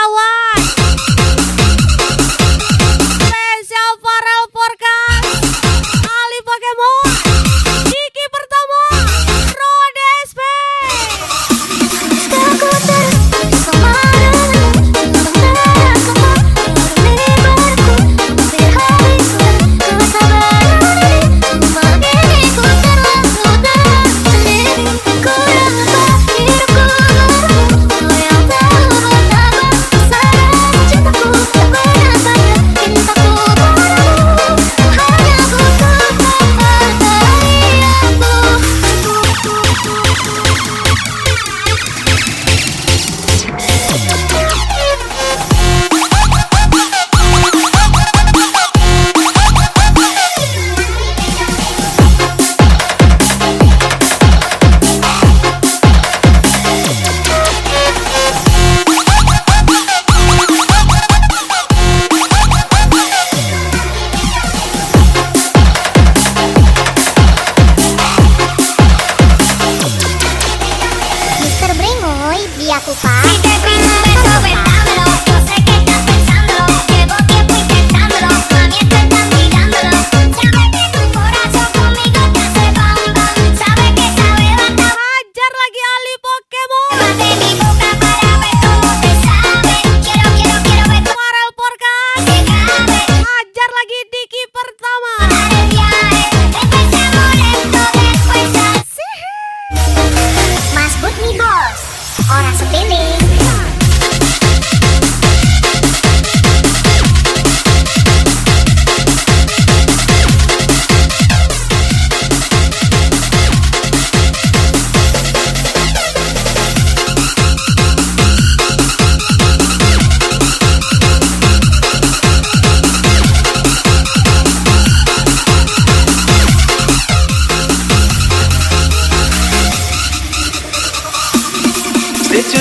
kawan. Spesial Farel Podcast, Ali Pokemon, Diki Pertama, Rode SP. Orang sepele.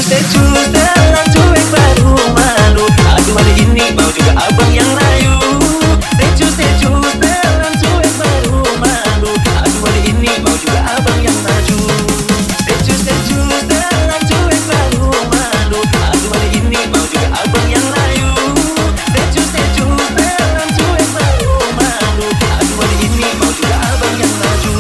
Stay dalam cuek baru malu. Aduh hari ini mau juga abang yang layu. Stay dalam cuek baru malu. Aduh hari ini mau juga abang yang maju. Stay dalam cuek baru malu. Aduh hari ini mau juga abang yang layu. Stay dalam cuek baru malu. Aduh hari ini mau juga abang yang maju.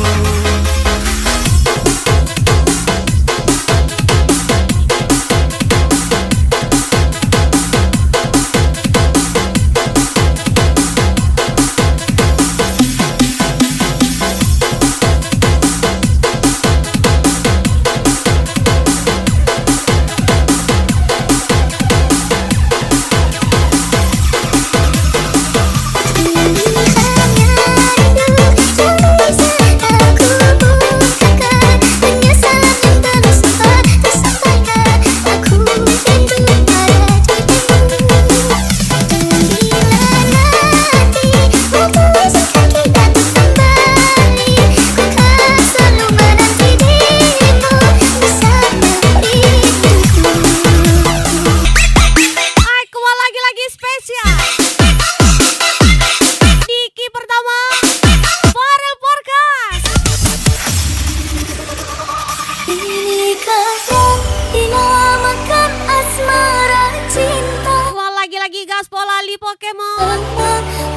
Lagi gaspol Ali Pokemon.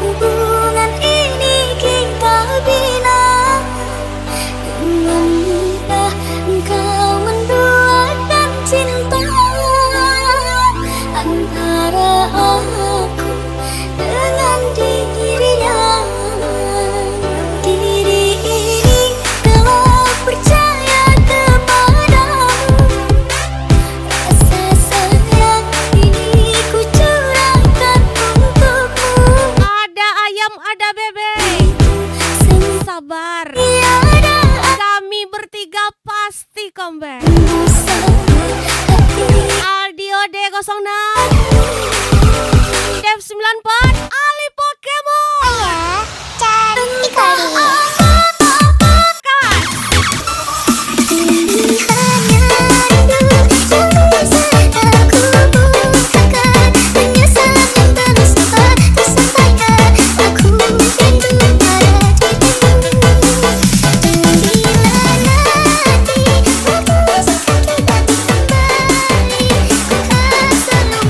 Hubungan ini kita bina dengan mudah, engkau menduakan cinta antara aku dengan dirinya. Diri ini telah percaya kepadamu, rasa sayang ini ku curahkan untukmu. Ada ayam, ada bebek. Sabar, kami bertiga pasti comeback. Aldio D06, Dev 94, Ali Pokemon. Cantik kali.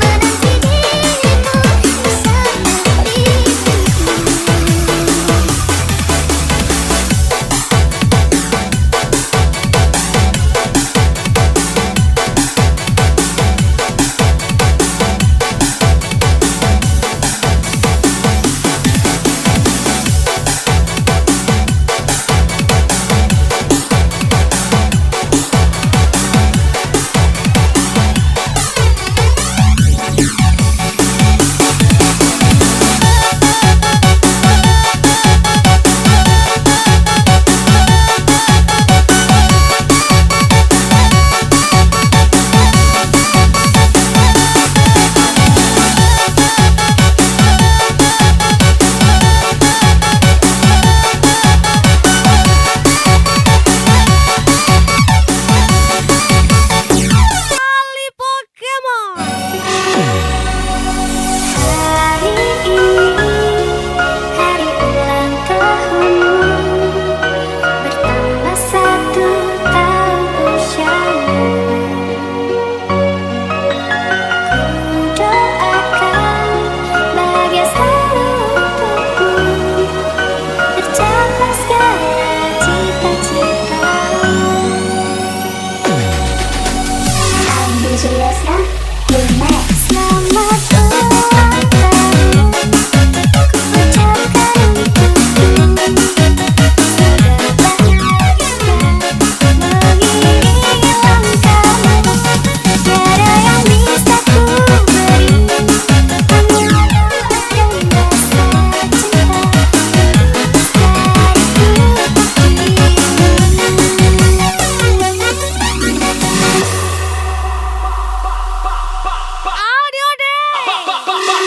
Menanti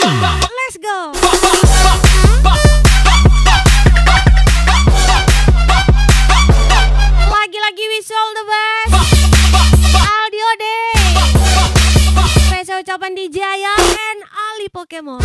Let's go. Lagi-lagi wish you all the best. Aldi Ode. Spesial ucapan DJ Ayam and Ali Pokemon.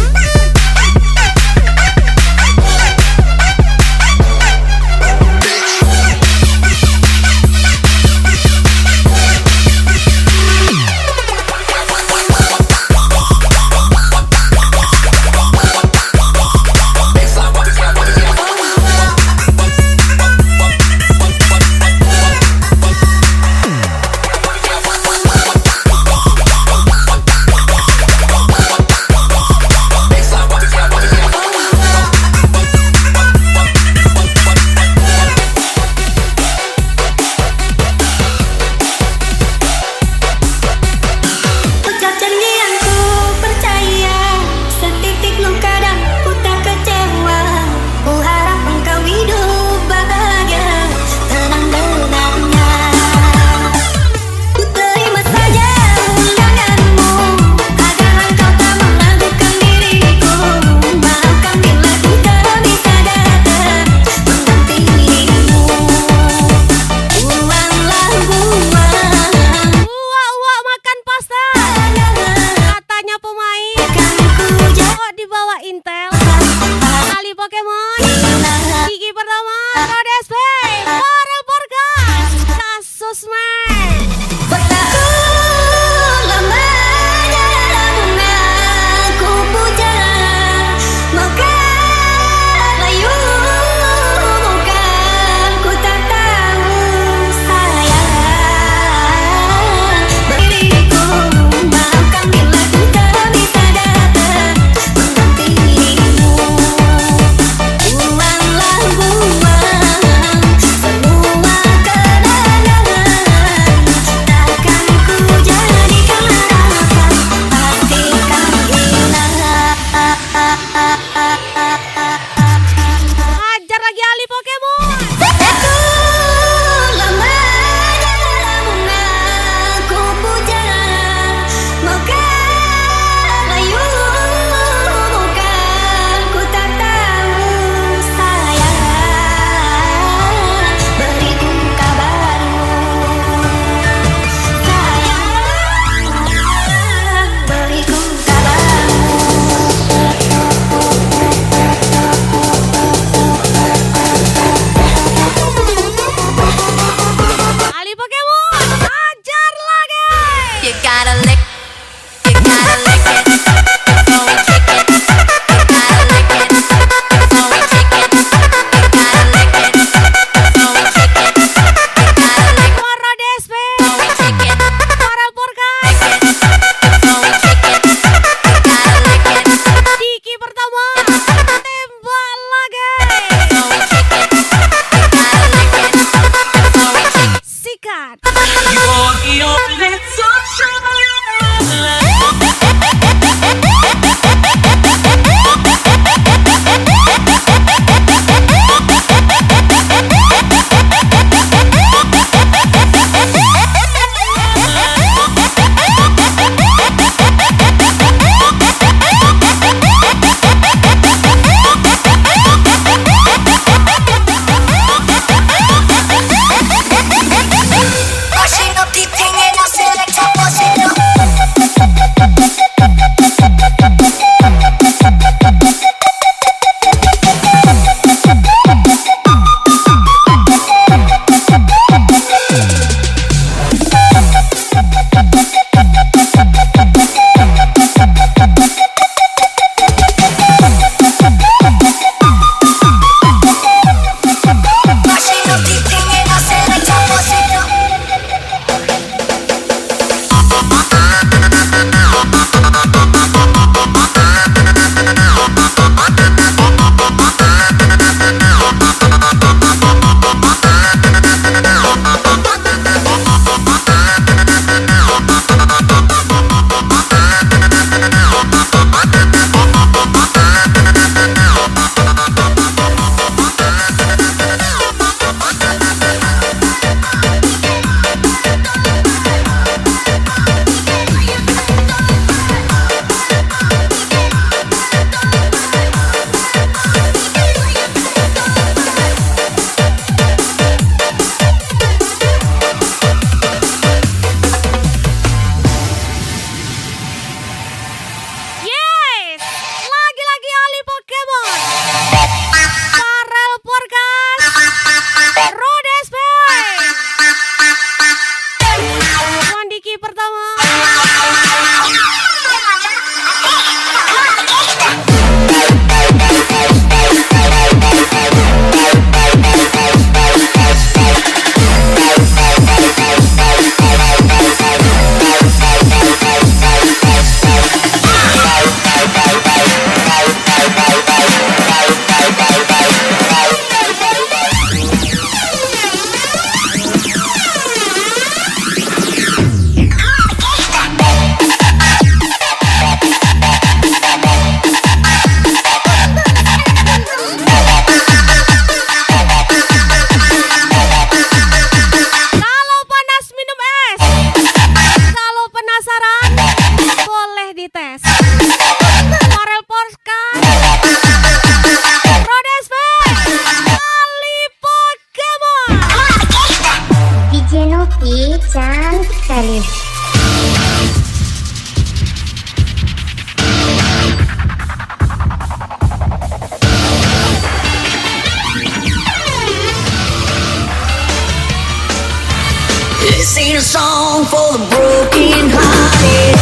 song for the broken hearted.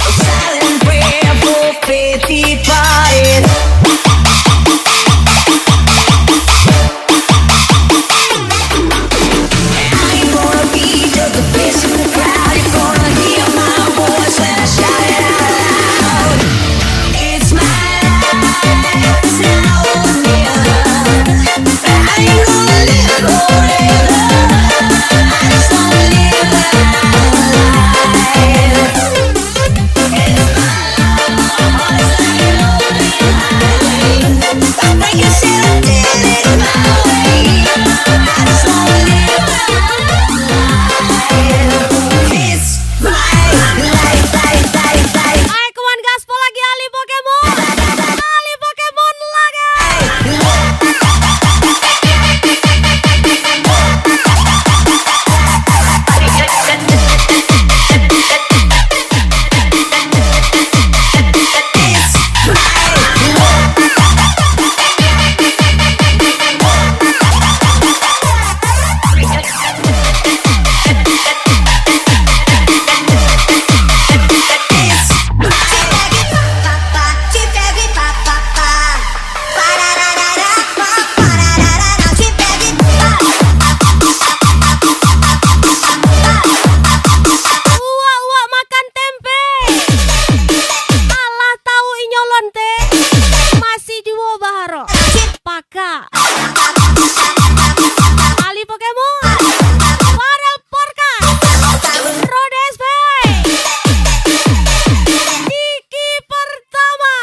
A silent prayer for faith departed. I ain't gonna be just a face in the crowd. You're gonna hear my voice when I shout it out loud. It's my life, it's now or never. I ain't gonna live forever. I just wanna live my life. It's my heart is like an open highway. I think I said I did it my way. I just wanna live my life. It's my life. Ayo kawan gaspol lagi Ali Pokemon. Ali Pokemon lagi. Uak makan tempe. Alah tahu inyolon teh. Masih juo baharo. Paka. Ali Pokemon. Farel Porkas. Rhodes Bay. Diki pertama.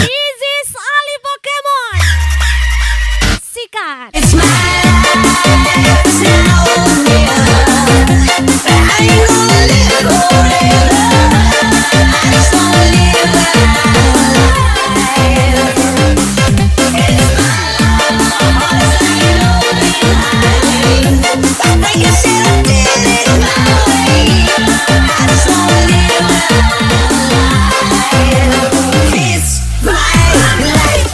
Isis Ali Pokemon. Sikat. It's my life, it's now or never. I ain't gonna live forever. I just wanna live my life. It's my heart is like an open highway. I think I said I did it my way. I just wanna live my life. It's my life. It's my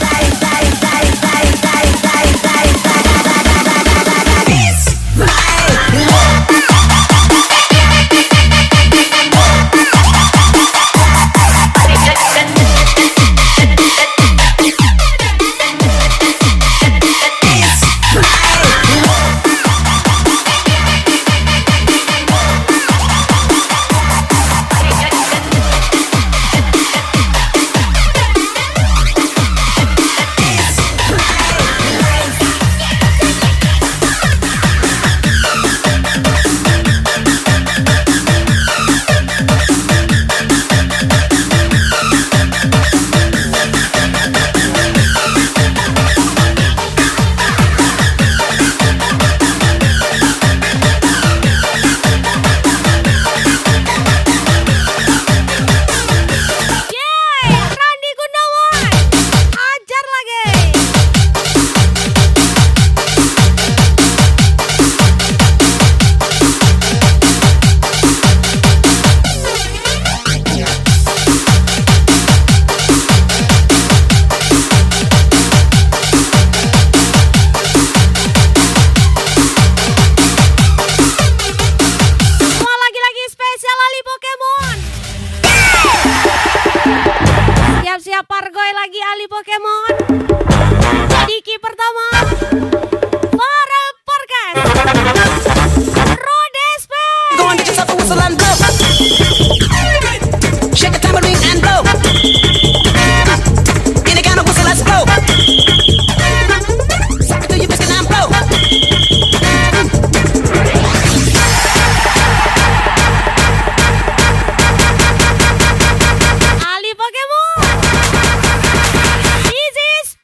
Yeay, Randy Gunawan. Ajar lagi. Semua lagi-lagi spesial Ali Pokemon. Siap-siap pargoy lagi Ali Pokemon. Diki pertama. Farel Porkas. Rhodes Bay. Go and get yourself a whistle and blow. Shake a tambourine and blow. Any kind of whistle, let's blow. Suck it till you biscuit and blow. Ali Pokemon. Isis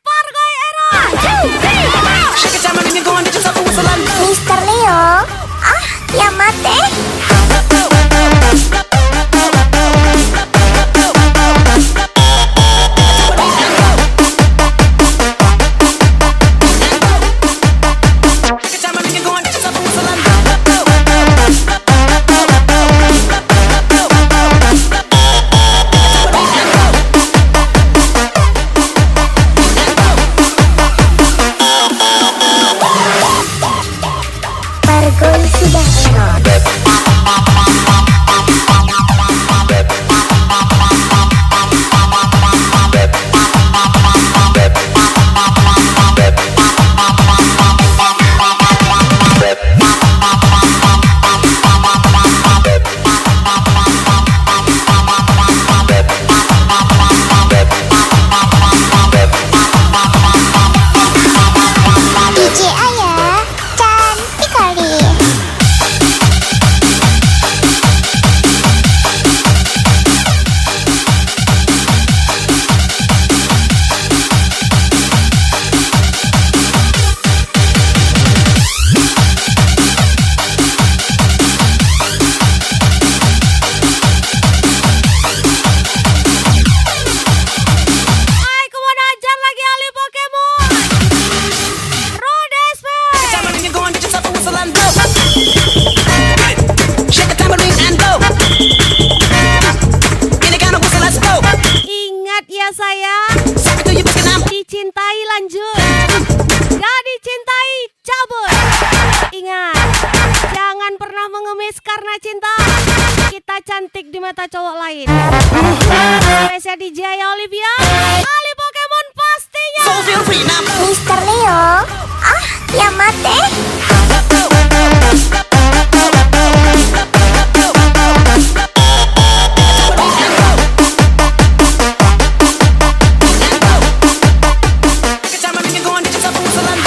ya sayang. Sabi to you best kenapa? Dicintai lanjut, gak dicintai cabut. Ingat, jangan pernah mengemis karena cinta. Kita cantik di mata cowok lain. Spesial DJ Olivia, Ali Pokemon pastinya. So feel free now. Mister Leo, ah, ya mate. Kecama bikin gua dikit sabung usulan.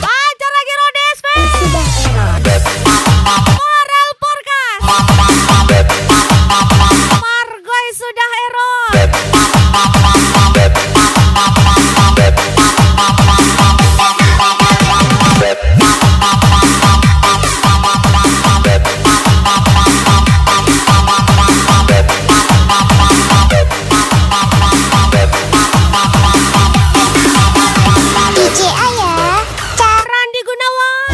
Ajar lagi Rodes, Farel Porkas, Margoy sudah error. DJ Ayah, Randi Gunawan,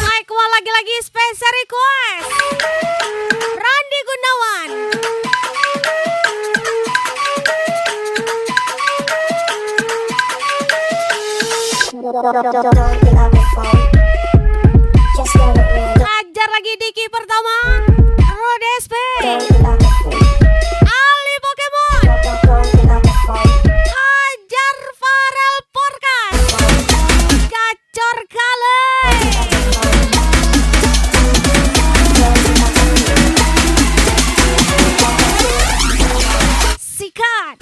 naik wall lagi-lagi spesial request. Randi Gunawan, ajar lagi Diki pertama. Rodes Ali Pokemon, hajar Farel Porkas, gacor kali. Sikat.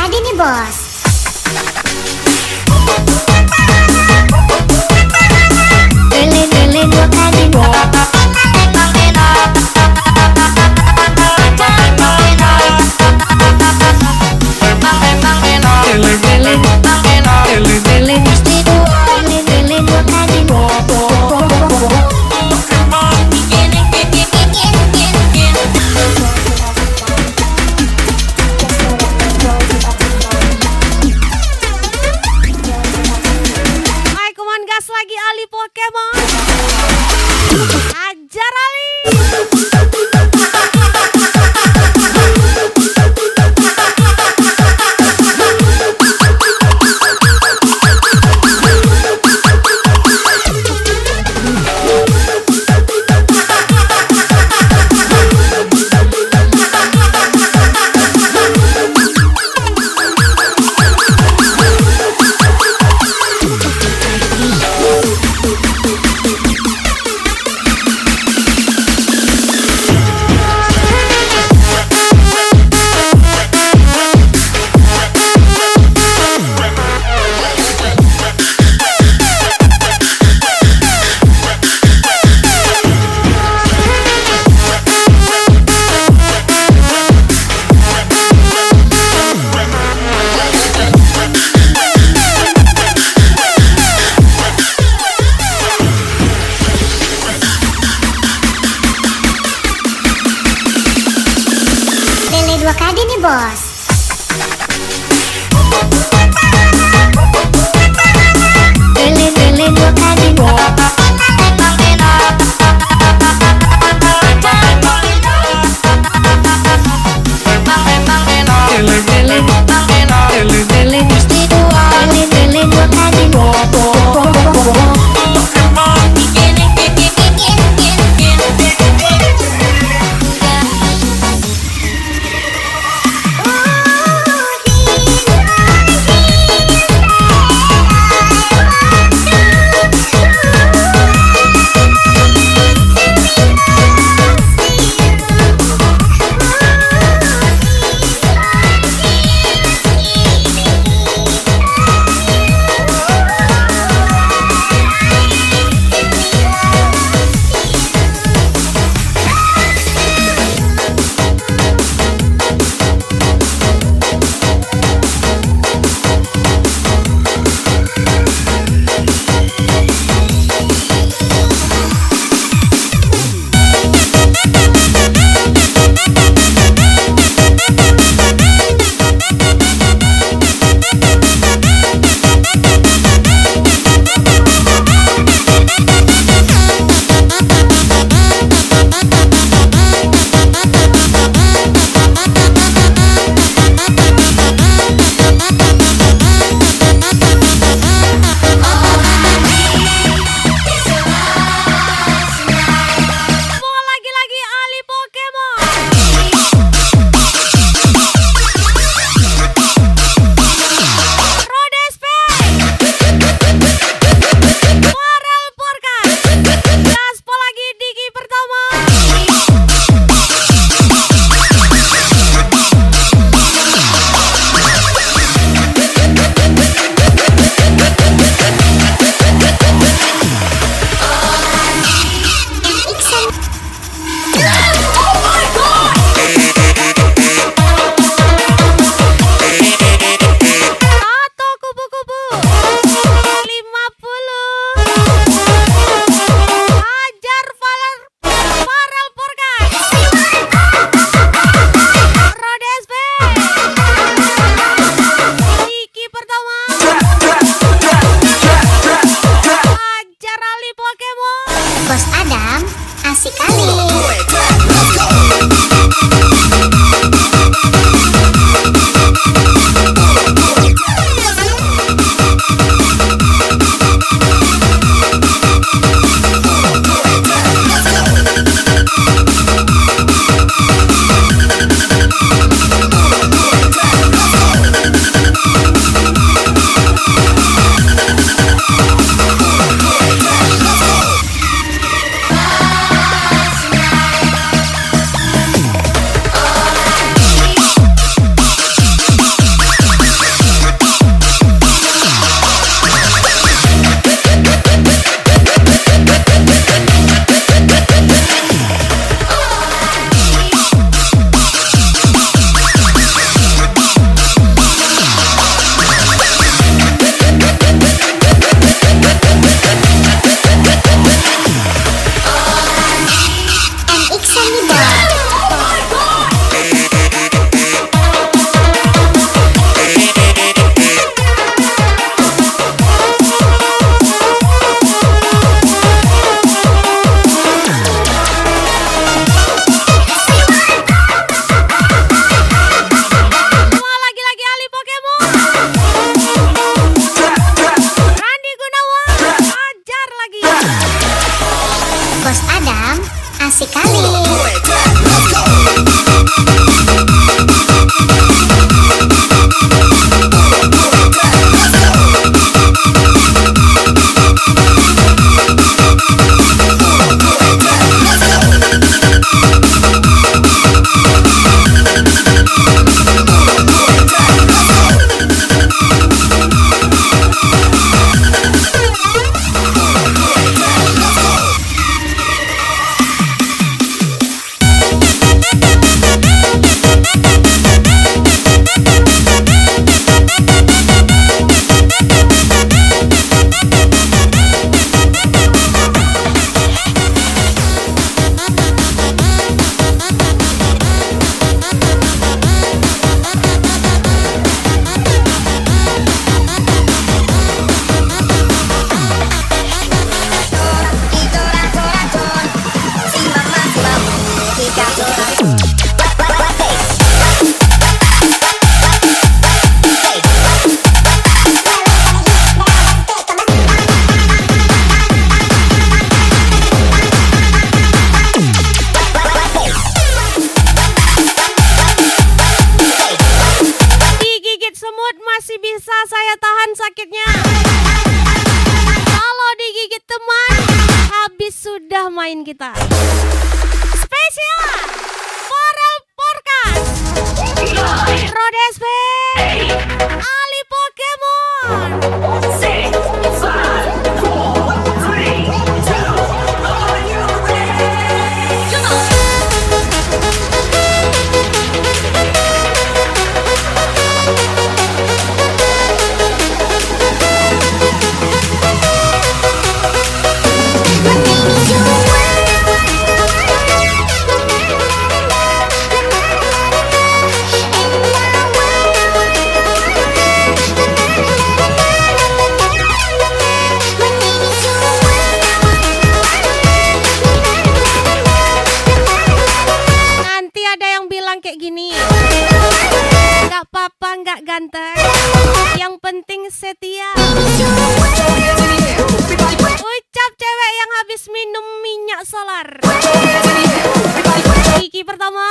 kali nih bos. Tele dua kali Ayo come on gas lagi Ali Pokemon. Ajar Ali. dua kali nih bos. Tele dua kali kita. Spesial Farel Podcast, Rhodes Bay, Ali Pokemon. Nanti ada yang bilang kayak gini, gak apa-apa gak ganteng, yang penting setia. Ucap cewek yang habis minum minyak solar. Kiki pertama,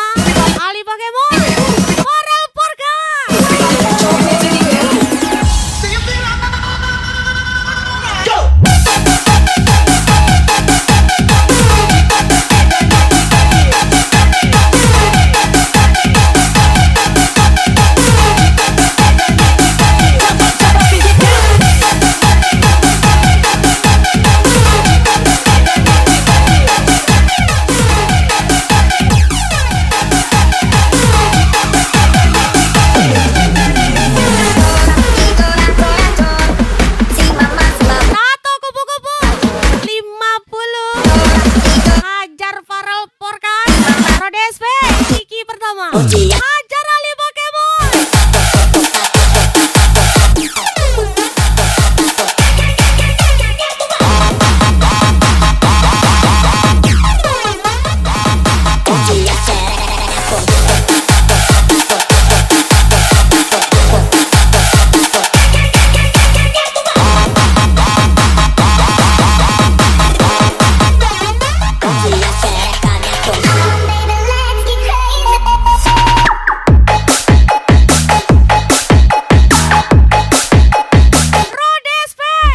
Ali Pokemon, Farel Podcast. Satu kupu-kupu 50. Hajar Farel Podcast, Rhodes Bay, Kiki pertama. Hajar Ali Pokemon. Rhodes Bay,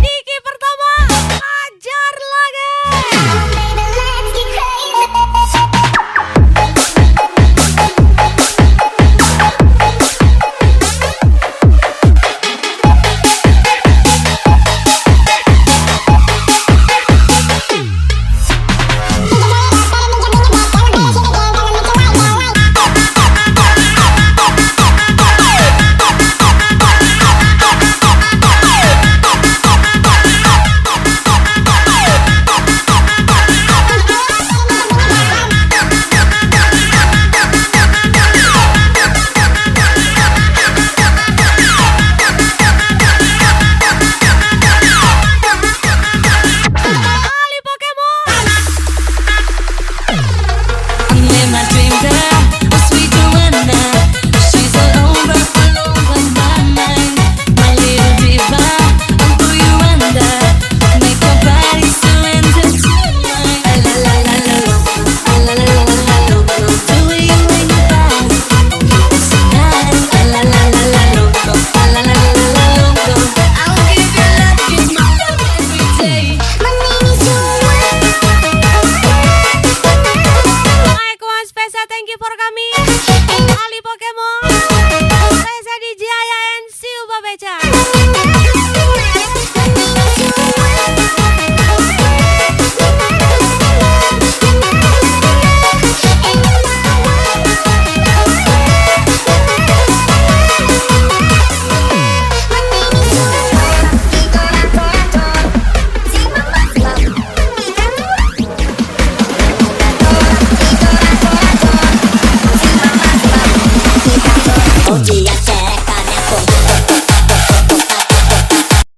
Kiki pertama. Hajar lagi. Ali Pokemon. My dream girl, a sweet Joanna. She's all over my mind. My little diva, I'll pull you under. Make your body surrender to mine. La la la la la, la la la la la. The way you make me bounce, it's so nice. La la la la la, la la la la la. I'll give you love, give my love every day. My name is Joanna. Mike One Special, thank you for coming.